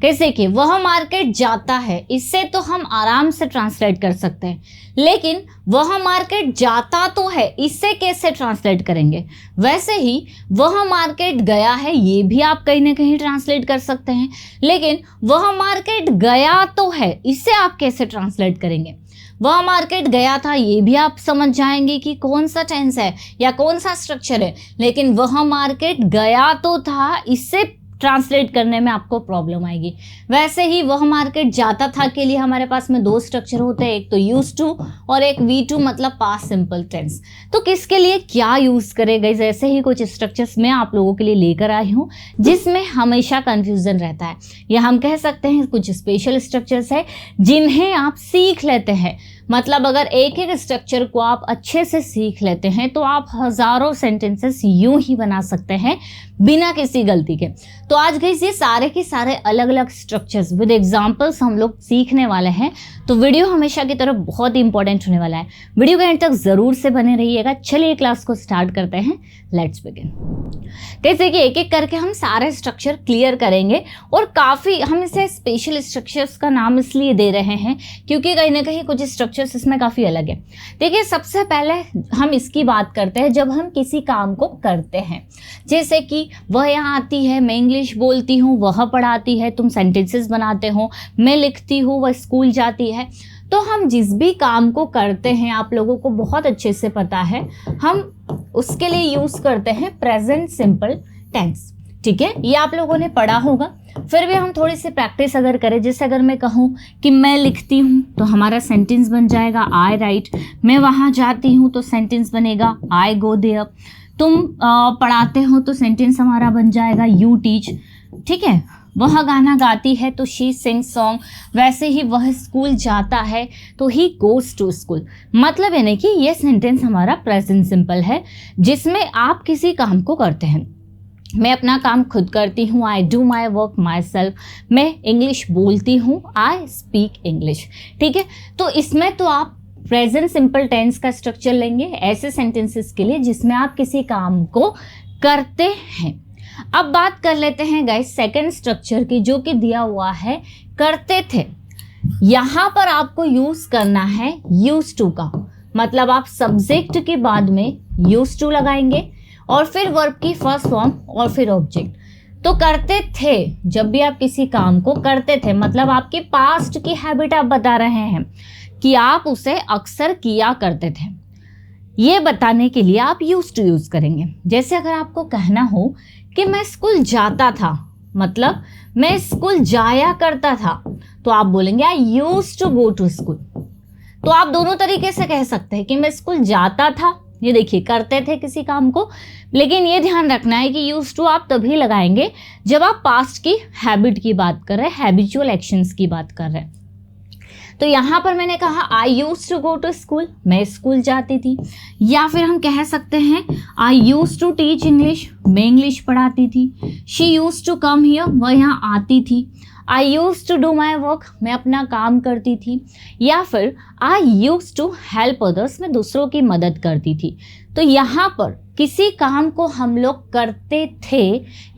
कैसे कि वह मार्केट जाता है, इससे तो हम आराम से ट्रांसलेट कर सकते हैं, लेकिन वह मार्केट जाता तो है, इससे कैसे ट्रांसलेट करेंगे। वैसे ही वह मार्केट गया है, ये भी आप कहीं ना कहीं ट्रांसलेट कर सकते हैं, लेकिन वह मार्केट गया तो है, इससे आप कैसे ट्रांसलेट करेंगे। वह मार्केट गया था, ये भी आप समझ जाएंगे कि कौन सा टेंस है या कौन सा स्ट्रक्चर है, लेकिन वह मार्केट गया तो था, इससे ट्रांसलेट करने में आपको प्रॉब्लम आएगी। वैसे ही वह मार्केट जाता था के लिए हमारे पास में दो स्ट्रक्चर होते हैं, एक तो यूज टू और एक वी टू, मतलब पास्ट सिंपल टेंस। तो किसके लिए क्या यूज करेगा, ऐसे ही कुछ स्ट्रक्चर्स मैं आप लोगों के लिए लेकर आई हूँ जिसमें हमेशा कंफ्यूजन रहता है, या हम कह सकते हैं कुछ स्पेशल स्ट्रक्चर्स है जिन्हें आप सीख लेते हैं। मतलब अगर एक एक स्ट्रक्चर को आप अच्छे से सीख लेते हैं तो आप हजारों सेंटेंसेस यूं ही बना सकते हैं बिना किसी गलती के। तो आज गाइस ये सारे के सारे अलग अलग स्ट्रक्चर्स विद एग्जांपल्स हम लोग सीखने वाले हैं, तो वीडियो हमेशा की तरह बहुत ही इंपॉर्टेंट होने वाला है। वीडियो के एंड तक जरूर से बने रहिएगा। चलिए क्लास को स्टार्ट करते हैं, लेट्स बिगिन। कैसे कि एक एक करके हम सारे स्ट्रक्चर क्लियर करेंगे, और काफ़ी हम इसे स्पेशल स्ट्रक्चर्स का नाम इसलिए दे रहे हैं क्योंकि कहीं ना कहीं कुछ स्ट्रक्चर्स इसमें काफ़ी अलग है। देखिए सबसे पहले हम इसकी बात करते हैं जब हम किसी काम को करते हैं, जैसे कि वह यहाँ आती है, मैं इंग्लिश बोलती हूँ, वह पढ़ाती है, तुम सेंटेंसेस बनाते हो, मैं लिखती हूँ, वह स्कूल जाती है। तो हम जिस भी काम को करते हैं, आप लोगों को बहुत अच्छे से पता है, हम उसके लिए यूज करते हैं प्रेजेंट सिंपल टेंस। ठीक है, ये आप लोगों ने पढ़ा होगा। फिर भी हम थोड़ी सी प्रैक्टिस अगर करें, जैसे अगर मैं कहूँ कि मैं लिखती हूँ तो हमारा सेंटेंस बन जाएगा आई राइट। मैं वहाँ जाती हूँ तो सेंटेंस बनेगा आई गो देयर। तुम पढ़ाते हो तो सेंटेंस हमारा बन जाएगा यू टीच। ठीक है, वह गाना गाती है तो शी सिंग सॉन्ग। वैसे ही वह स्कूल जाता है तो ही गोज टू स्कूल। मतलब यानी कि ये सेंटेंस हमारा प्रेजेंट सिंपल है जिसमें आप किसी काम को करते हैं। मैं अपना काम खुद करती हूँ, I do my work my self. मैं इंग्लिश बोलती हूँ, आई स्पीक इंग्लिश। ठीक है, तो इसमें तो आप प्रेजेंट सिंपल टेंस का स्ट्रक्चर लेंगे ऐसे सेंटेंसेस के लिए जिसमें आप किसी काम को करते हैं। अब बात कर लेते हैं गाइस सेकंड स्ट्रक्चर की, जो कि दिया हुआ है करते थे। यहां पर आपको यूज करना है यूज टू का, मतलब आप सब्जेक्ट के बाद में यूज टू लगाएंगे और फिर वर्ब की फर्स्ट फॉर्म और फिर ऑब्जेक्ट। तो करते थे, जब भी आप किसी काम को करते थे, मतलब आपकी पास्ट की हैबिट आप बता रहे हैं कि आप उसे अक्सर किया करते थे, ये बताने के लिए आप यूज टू यूज करेंगे। जैसे अगर आपको कहना हो कि मैं स्कूल जाता था, मतलब मैं स्कूल जाया करता था, तो आप बोलेंगे I use to go to school. तो आप दोनों तरीके से कह सकते हैं कि मैं स्कूल जाता था, ये देखिए करते थे किसी काम को, लेकिन ये ध्यान रखना है कि यूज टू आप तभी लगाएंगे जब आप पास्ट की हैबिट की बात कर रहे हैं, हैबिचुअल एक्शंस की बात कर रहे हैं। तो यहाँ पर मैंने कहा I use to go to school, मैं स्कूल जाती थी। या फिर हम कह सकते हैं I use to teach English, मैं इंग्लिश पढ़ाती थी। She use to come here, वह यहाँ आती थी। I use to do my work, मैं अपना काम करती थी। या फिर I use to help others, मैं दूसरों की मदद करती थी। तो यहाँ पर किसी काम को हम लोग करते थे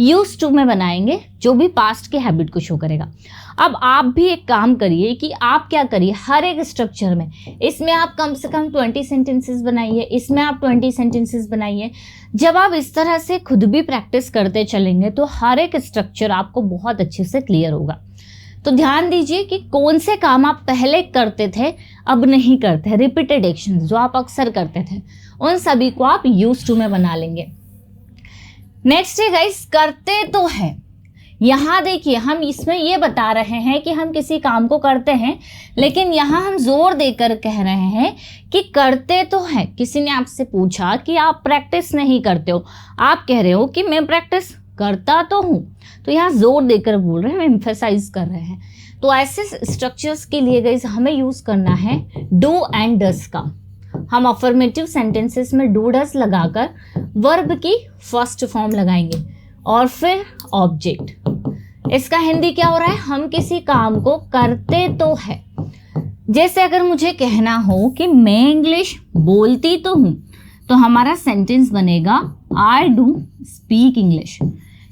यूज टू में बनाएंगे, जो भी पास्ट की हैबिट को शो करेगा। अब आप भी एक काम करिए कि आप क्या करिए, हर एक स्ट्रक्चर में इसमें आप कम से कम 20 सेंटेंसेस बनाइए, इसमें आप 20 सेंटेंसेस बनाइए। जब आप इस तरह से खुद भी प्रैक्टिस करते चलेंगे तो हर एक स्ट्रक्चर आपको बहुत अच्छे से क्लियर होगा। तो ध्यान दीजिए कि कौन से काम आप पहले करते थे अब नहीं करते, रिपीटेड एक्शन जो आप अक्सर करते थे, उन सभी को आप यूज टू में बना लेंगे। नेक्स्ट है गाइस करते तो है। यहाँ देखिए हम इसमें ये बता रहे हैं कि हम किसी काम को करते हैं, लेकिन यहाँ हम जोर देकर कह रहे हैं कि करते तो हैं। किसी ने आपसे पूछा कि आप प्रैक्टिस नहीं करते हो, आप कह रहे हो कि मैं प्रैक्टिस करता तो हूँ, तो यहाँ जोर देकर बोल रहे हैं, एम्फेसाइज कर रहे हैं। तो ऐसे स्ट्रक्चर्स के लिए गाइस हमें यूज करना है डू एंड डस का। हम अफर्मेटिव सेंटेंसेस में डू डस लगाकर वर्ब की फर्स्ट फॉर्म लगाएंगे और फिर ऑब्जेक्ट। इसका हिंदी क्या हो रहा है, हम किसी काम को करते तो है। जैसे अगर मुझे कहना हो कि मैं इंग्लिश बोलती तो हूँ, तो हमारा सेंटेंस बनेगा आई डू स्पीक इंग्लिश।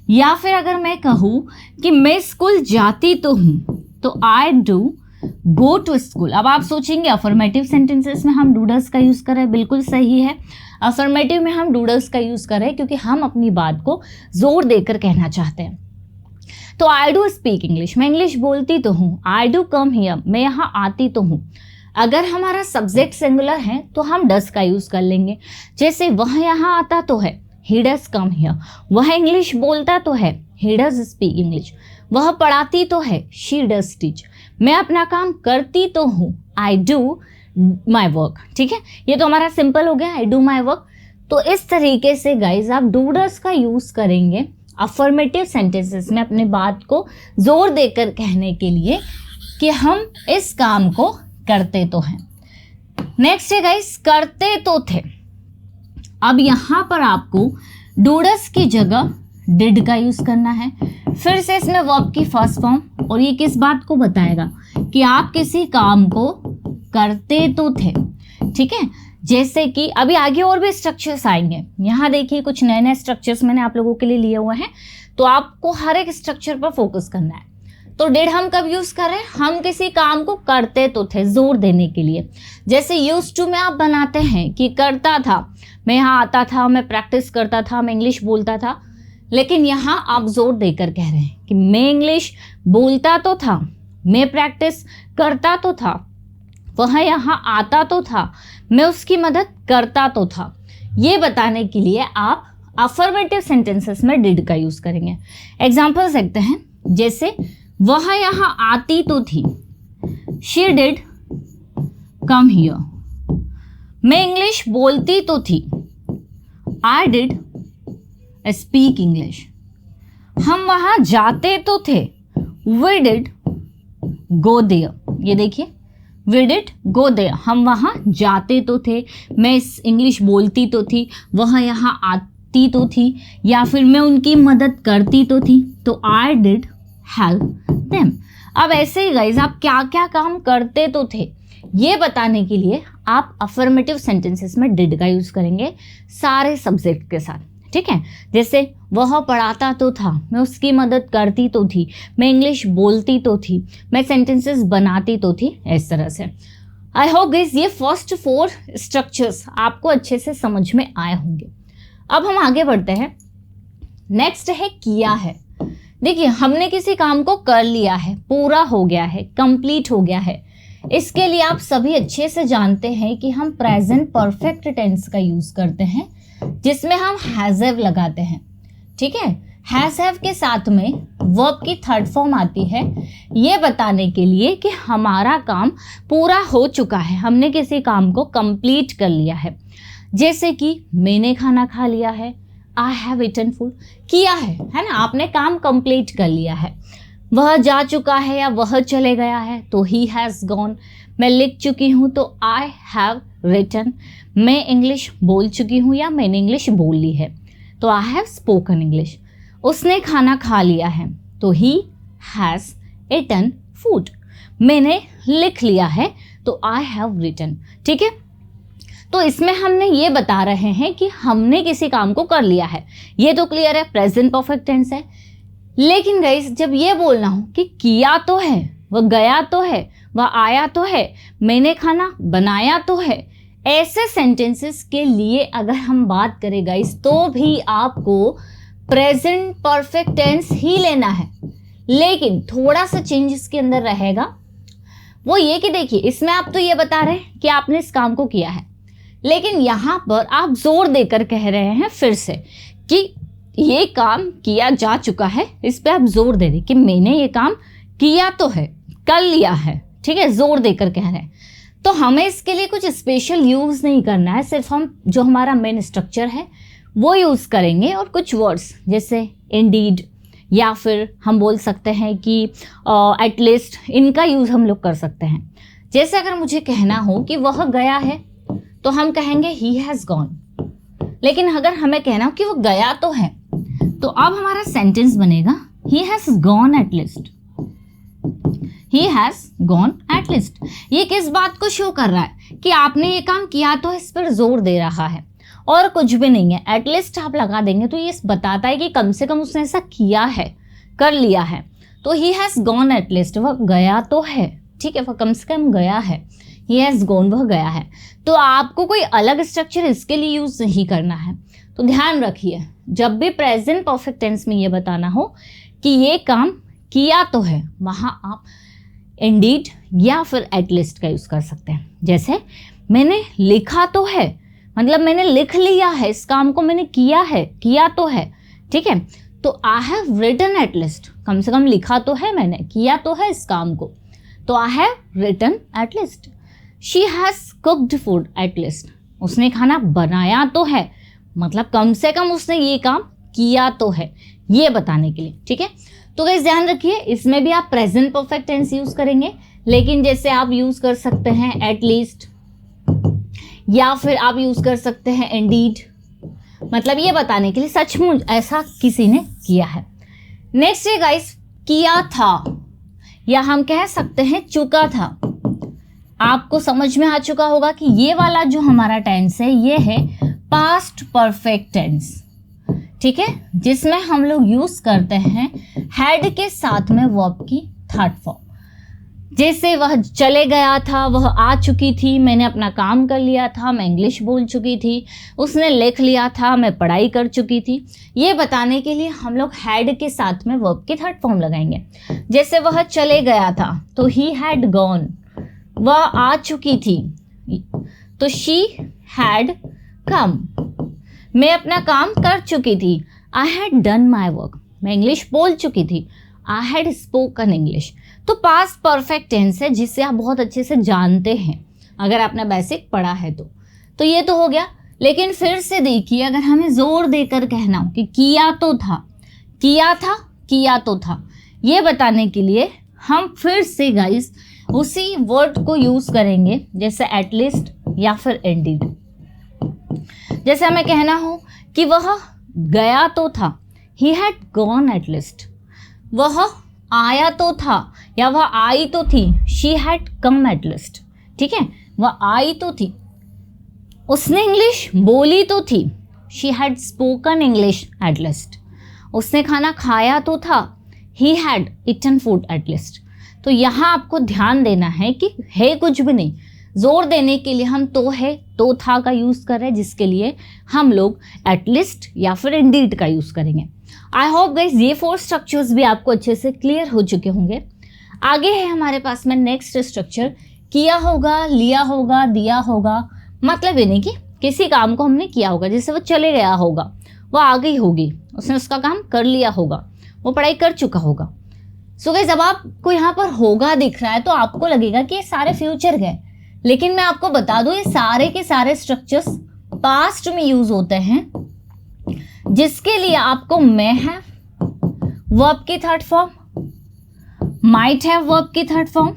या फिर अगर मैं कहूँ कि मैं स्कूल जाती तो हूँ, तो I do go to school. अब आप सोचेंगे अफर्मेटिव सेंटेंसेस में हम डूडल्स का यूज़ करें, बिल्कुल सही है। अफर्मेटिव में हम डूडल्स का यूज़ करें क्योंकि हम अपनी बात को जोर देकर कहना चाहते हैं। तो आई डू स्पीक इंग्लिश, मैं इंग्लिश बोलती तो हूँ। आई डू कम हियर, मैं यहाँ आती तो हूँ। अगर हमारा सब्जेक्ट सिंगुलर है तो हम डस का यूज़ कर लेंगे, जैसे वह यहाँ आता तो है, ही डज कम हियर। वह इंग्लिश बोलता तो है, ही डज स्पीक इंग्लिश। वह पढ़ाती तो है, शी डज टीच। मैं अपना काम करती तो हूँ, आई डू माई वर्क। ठीक है, ये तो हमारा सिंपल हो गया, आई डू माई वर्क। तो इस तरीके से गाइज आप डूडल्स का यूज़ करेंगे अफर्मेटिव सेंटेंसेस में अपने बात को जोर देकर कहने के लिए कि हम इस काम को करते तो हैं। नेक्स्ट है गाइस, करते तो थे। अब यहाँ पर आपको डूडल्स की जगह डिड का यूज़ करना है। फिर से इसमें वर्ब की फर्स्ट फॉर्म, और ये किस बात को बताएगा कि आप किसी काम को करते तो थे। ठीक है, जैसे कि अभी आगे और भी स्ट्रक्चर्स आएंगे। यहाँ देखिए कुछ नए नए स्ट्रक्चर्स मैंने आप लोगों के लिए लिए हुए हैं, तो आपको हर एक स्ट्रक्चर पर फोकस करना है। तो डिड हम कब यूज़ कर रहे हैं, हम किसी काम को करते तो थे जोर देने के लिए। जैसे यूज्ड टू में आप बनाते हैं कि करता था, मैं यहाँ आता था, मैं प्रैक्टिस करता था, मैं इंग्लिश बोलता था। लेकिन यहाँ आप जोर देकर कह रहे हैं कि मैं इंग्लिश बोलता तो था, मैं प्रैक्टिस करता तो था, वह यहाँ आता तो था, मैं उसकी मदद करता तो था। ये बताने के लिए आप अफर्मेटिव सेंटेंसेस में डिड का यूज़ करेंगे। एग्जाम्पल्स देखते हैं, जैसे वह यहाँ आती तो थी, शी डिड कम हियर। मैं इंग्लिश बोलती तो थी, आई डिड स्पीक इंग्लिश। हम वहाँ जाते तो थे, वी डिड गो देयर। ये देखिए, वी डिड गो देयर, हम वहाँ जाते तो थे। मैं इंग्लिश बोलती तो थी, वह यहाँ आती तो थी, या फिर मैं उनकी मदद करती तो थी, तो आई डिड हेल्प देम। अब ऐसे ही गाइज आप क्या क्या काम करते तो थे, ये बताने के लिए आप अफर्मेटिव सेंटेंसेस में डिड का यूज़ करेंगे सारे सब्जेक्ट के साथ। ठीक है, जैसे वह पढ़ाता तो था, मैं उसकी मदद करती तो थी, मैं इंग्लिश बोलती तो थी, मैं सेंटेंसेस बनाती तो थी, इस तरह से। आई होप गाइस ये फर्स्ट 4 स्ट्रक्चर्स आपको अच्छे से समझ में आए होंगे। अब हम आगे बढ़ते हैं। नेक्स्ट है किया है। देखिए, हमने किसी काम को कर लिया है, पूरा हो गया है, कंप्लीट हो गया है। इसके लिए आप सभी अच्छे से जानते हैं कि हम प्रेजेंट परफेक्ट टेंस का यूज़ करते हैं, जिसमें हम हैज हैव लगाते हैं। ठीक है, हैज हैव के साथ में वर्ब की थर्ड फॉर्म आती है, ये बताने के लिए कि हमारा काम पूरा हो चुका है, हमने किसी काम को कंप्लीट कर लिया है। जैसे कि मैंने खाना खा लिया है, आई हैव ईटन फूड। किया है ना, आपने काम कंप्लीट कर लिया है। वह जा चुका है या वह चले गया है, तो ही हैज़ गॉन। मैं लिख चुकी हूँ, तो आई हैव रिटन। मैं इंग्लिश बोल चुकी हूँ या मैंने इंग्लिश बोल ली है, तो आई हैव स्पोकन इंग्लिश। उसने खाना खा लिया है, तो ही हैज़ ईटन फूड। मैंने लिख लिया है, तो आई हैव रिटन। ठीक है, तो इसमें हमने ये बता रहे हैं कि हमने किसी काम को कर लिया है, ये तो क्लियर है, प्रेजेंट परफेक्ट टेंस है। लेकिन गाइस जब ये बोलना हो कि किया तो है, वह गया तो है, वह आया तो है, मैंने खाना बनाया तो है, ऐसे सेंटेंसेस के लिए अगर हम बात करें गाइस, तो भी आपको प्रेजेंट परफेक्ट टेंस ही लेना है। लेकिन थोड़ा सा चेंज इसके अंदर रहेगा, वो ये कि देखिए इसमें आप तो ये बता रहे हैं कि आपने इस काम को किया है, लेकिन यहाँ पर आप जोर देकर कह रहे हैं फिर से कि ये काम किया जा चुका है। इस पे आप जोर दे रहे कि मैंने ये काम किया तो है, कर लिया है। ठीक है, जोर देकर कह रहे हैं। तो हमें इसके लिए कुछ स्पेशल यूज़ नहीं करना है, सिर्फ हम जो हमारा मेन स्ट्रक्चर है वो यूज़ करेंगे, और कुछ वर्ड्स जैसे इंडीड या फिर हम बोल सकते हैं कि एटलीस्ट, इनका यूज़ हम लोग कर सकते हैं। जैसे अगर मुझे कहना हो कि वह गया है, तो हम कहेंगे ही हैज़ गॉन। लेकिन अगर हमें कहना हो कि वो गया तो है, तो अब हमारा सेंटेंस बनेगा he has gone at least. He has gone at least. ये किस बात को शो कर रहा है कि आपने ये काम किया, तो इस पर जोर दे रहा है। और कुछ भी नहीं है, एटलीस्ट आप लगा देंगे तो ये बताता है कि कम से कम उसने ऐसा किया है, कर लिया है। तो ही हैज़ गॉन एटलीस्ट, वह गया तो है, ठीक है, वह कम से कम गया है। ही हैज़ गॉन, वह गया है। तो आपको कोई अलग स्ट्रक्चर इसके लिए यूज नहीं करना है। तो ध्यान रखिए, जब भी प्रेजेंट परफेक्ट टेंस में ये बताना हो कि ये काम किया तो है, वहाँ आप इंडीड या फिर एटलीस्ट का यूज कर सकते हैं। जैसे मैंने लिखा तो है, मतलब मैंने लिख लिया है, इस काम को मैंने किया है, किया तो है, ठीक है। तो आई हैव रिटन एटलीस्ट, कम से कम लिखा तो है मैंने, किया तो है इस काम को, तो I have written at least. She has cooked food at least, उसने खाना बनाया तो है, मतलब कम से कम उसने ये काम किया तो है, ये बताने के लिए, ठीक है। तो गाइस ध्यान रखिए, इसमें भी आप प्रेजेंट परफेक्ट टेंस यूज करेंगे, लेकिन जैसे आप यूज कर सकते हैं एटलीस्ट, या फिर आप यूज कर सकते हैं इंडीड, मतलब ये बताने के लिए सचमुच ऐसा किसी ने किया है। नेक्स्ट है गाइस किया था, या हम कह सकते हैं चुका था। आपको समझ में आ चुका होगा कि ये वाला जो हमारा टेंस है ये है पास्ट परफेक्ट टेंस, ठीक है, जिसमें हम लोग यूज करते हैं हैड के साथ में वर्ब की थर्ड फॉर्म। जैसे वह चले गया था, वह आ चुकी थी, मैंने अपना काम कर लिया था, मैं इंग्लिश बोल चुकी थी, उसने लिख लिया था, मैं पढ़ाई कर चुकी थी। ये बताने के लिए हम लोग हैड के साथ में वर्ब की थर्ड फॉर्म लगाएंगे। जैसे वह चले गया था तो ही हैड गॉन, वह आ चुकी थी तो शी हैड कम, मैं अपना काम कर चुकी थी, I had done my work, मैं इंग्लिश बोल चुकी थी, आई हैड स्पोकन इंग्लिश। तो पास्ट परफेक्ट टेंस है जिसे आप बहुत अच्छे से जानते हैं अगर आपने बेसिक पढ़ा है तो ये तो हो गया। लेकिन फिर से देखिए, अगर हमें जोर देकर कहना हो कि किया तो था, किया था, किया तो था, ये बताने के लिए हम फिर से गाइस उसी वर्ड को यूज करेंगे, जैसे एटलीस्ट या फिर इंडीड। जैसे हमें कहना हो कि वह गया तो था, ही हैड गॉन एटलीस्ट, वह आया तो था या वह आई तो थी, शी हैड कम एटलीस्ट, ठीक है, वह आई तो थी, उसने इंग्लिश बोली तो थी, she had spoken English at least, उसने खाना खाया तो था, he had eaten food at least. तो यहाँ आपको ध्यान देना है कि है कुछ भी नहीं, जोर देने के लिए हम तो है तो था का यूज़ कर रहे हैं, जिसके लिए हम लोग एटलीस्ट या फिर इंडीड का यूज़ करेंगे। आई होप गाइस ये 4 स्ट्रक्चर्स भी आपको अच्छे से क्लियर हो चुके होंगे। आगे है हमारे पास में नेक्स्ट स्ट्रक्चर, किया होगा, लिया होगा, दिया होगा। मतलब ये नहीं कि किसी काम को हमने किया होगा, जैसे वो चले गया होगा, वो आ गई होगी, उसने उसका काम कर लिया होगा, वो पढ़ाई कर चुका होगा। सो गाइस जब आपको यहाँ पर होगा दिख रहा है तो आपको लगेगा कि ये सारे फ्यूचर गए, लेकिन मैं आपको बता दूं ये सारे के सारे स्ट्रक्चर्स पास्ट में यूज होते हैं, जिसके लिए आपको may have वर्ब की third form, might have verb की थर्ड फॉर्म,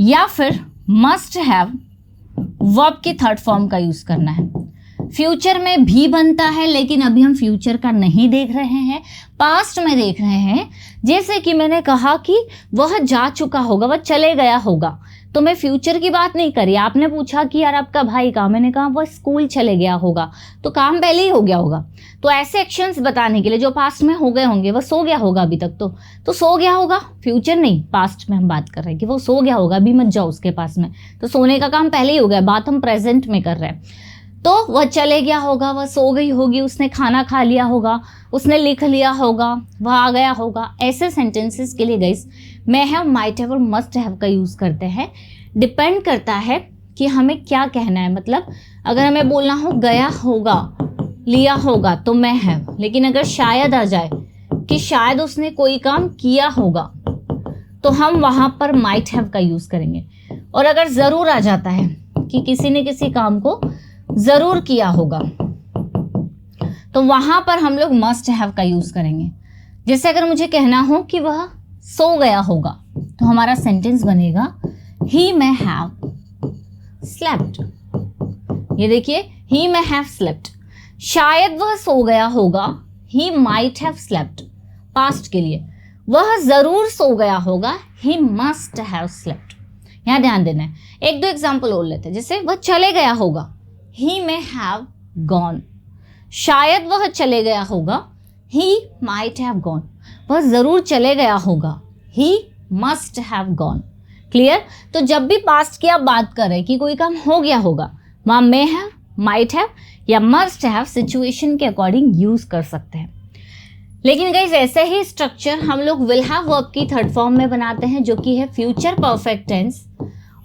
या फिर must have वर्ब की थर्ड फॉर्म का यूज करना है। फ्यूचर में भी बनता है, लेकिन अभी हम फ्यूचर का नहीं देख रहे हैं, पास्ट में देख रहे हैं। जैसे कि मैंने कहा कि वह जा चुका होगा, वह चले गया होगा, तो मैं फ्यूचर की बात नहीं करी। आपने पूछा कि यार आपका भाई कहाँ, मैंने कहा वह स्कूल चले गया होगा, तो काम पहले ही हो गया होगा। तो ऐसे एक्शंस बताने के लिए जो पास्ट में हो गए होंगे, वह सो गया होगा अभी तक, तो सो गया होगा, फ्यूचर नहीं, पास्ट में हम बात कर रहे हैं कि वो सो गया होगा, अभी मत जाओ उसके पास में, तो सोने का काम पहले ही हो गया, बात हम प्रेजेंट में कर रहे हैं। तो वह चले गया होगा, वह सो गई होगी, उसने खाना खा लिया होगा, उसने लिख लिया होगा, वह आ गया होगा। ऐसे सेंटेंसेस के लिए guys may have, might have और must have का यूज़ करते हैं। डिपेंड करता है कि हमें क्या कहना है। मतलब अगर हमें बोलना हो गया होगा, लिया होगा, तो may have। लेकिन अगर शायद आ जाए कि शायद उसने कोई काम किया होगा, तो हम वहाँ पर might have का यूज़ करेंगे। और अगर ज़रूर आ जाता है कि किसी ने किसी काम को ज़रूर किया होगा, तो वहाँ पर हम लोग must have का यूज़ करेंगे। जैसे अगर मुझे कहना हो कि वह सो गया होगा, तो हमारा सेंटेंस बनेगा he may have slept। ये देखिए he may have slept, शायद वह सो गया होगा, he might have slept past के लिए। वह ज़रूर सो गया होगा, he must have slept। यहाँ ध्यान देना है। एक दो एग्जाम्पल और लेते हैं। जैसे वह चले गया होगा, he may have gone, शायद वह चले गया होगा, he might have gone, वह ज़रूर चले गया होगा, he must have gone। Clear? तो जब भी पास्ट की आप बात करें कि कोई काम हो गया होगा, वहाँ may have, might have या must have सिचुएशन के अकॉर्डिंग यूज़ कर सकते हैं। लेकिन गाइस ऐसे ही स्ट्रक्चर हम लोग विल हैव वर्ब की थर्ड फॉर्म में बनाते हैं जो कि है फ्यूचर परफेक्ट टेंस,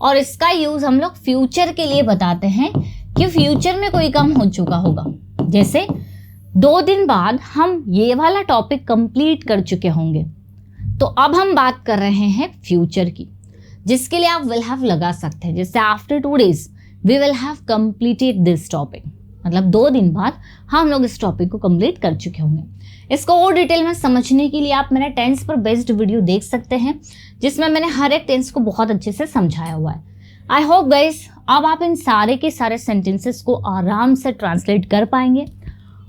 और इसका यूज़ हम लोग फ्यूचर के लिए बताते हैं कि फ्यूचर में कोई काम हो चुका होगा। जैसे 2 दिन बाद हम ये वाला टॉपिक कंप्लीट कर चुके होंगे, तो अब हम बात कर रहे हैं फ्यूचर की, जिसके लिए आप विल हैव लगा सकते हैं। जैसे after 2 days we will have completed this topic, मतलब 2 दिन बाद हम लोग इस टॉपिक को कंप्लीट कर चुके होंगे। इसको और डिटेल में समझने के लिए आप मेरा टेंस पर बेस्ड वीडियो देख सकते हैं, जिसमें मैंने हर एक टेंस को बहुत अच्छे से समझाया हुआ है। आई होप गाइस अब आप इन सारे के सारे सेंटेंसेस को आराम से ट्रांसलेट कर पाएंगे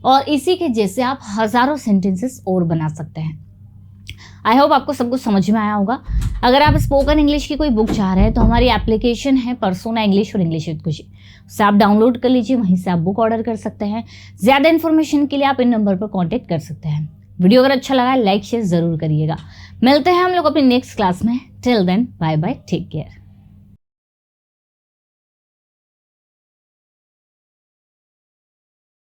और इसी के जैसे आप हज़ारों सेंटेंसेस और बना सकते हैं। आई होप आपको सब कुछ समझ में आया होगा। अगर आप स्पोकन इंग्लिश की कोई बुक चाह रहे हैं तो हमारी एप्लीकेशन है पर्सोना इंग्लिश और इंग्लिश विद खुशी, उससे आप डाउनलोड कर लीजिए, वहीं से आप बुक ऑर्डर कर सकते हैं। ज़्यादा इन्फॉर्मेशन के लिए आप इन नंबर पर कॉन्टैक्ट कर सकते हैं। वीडियो अगर अच्छा लगा लाइक शेयर ज़रूर करिएगा। मिलते हैं हम लोग अपनी नेक्स्ट क्लास में। Till then bye bye, take care.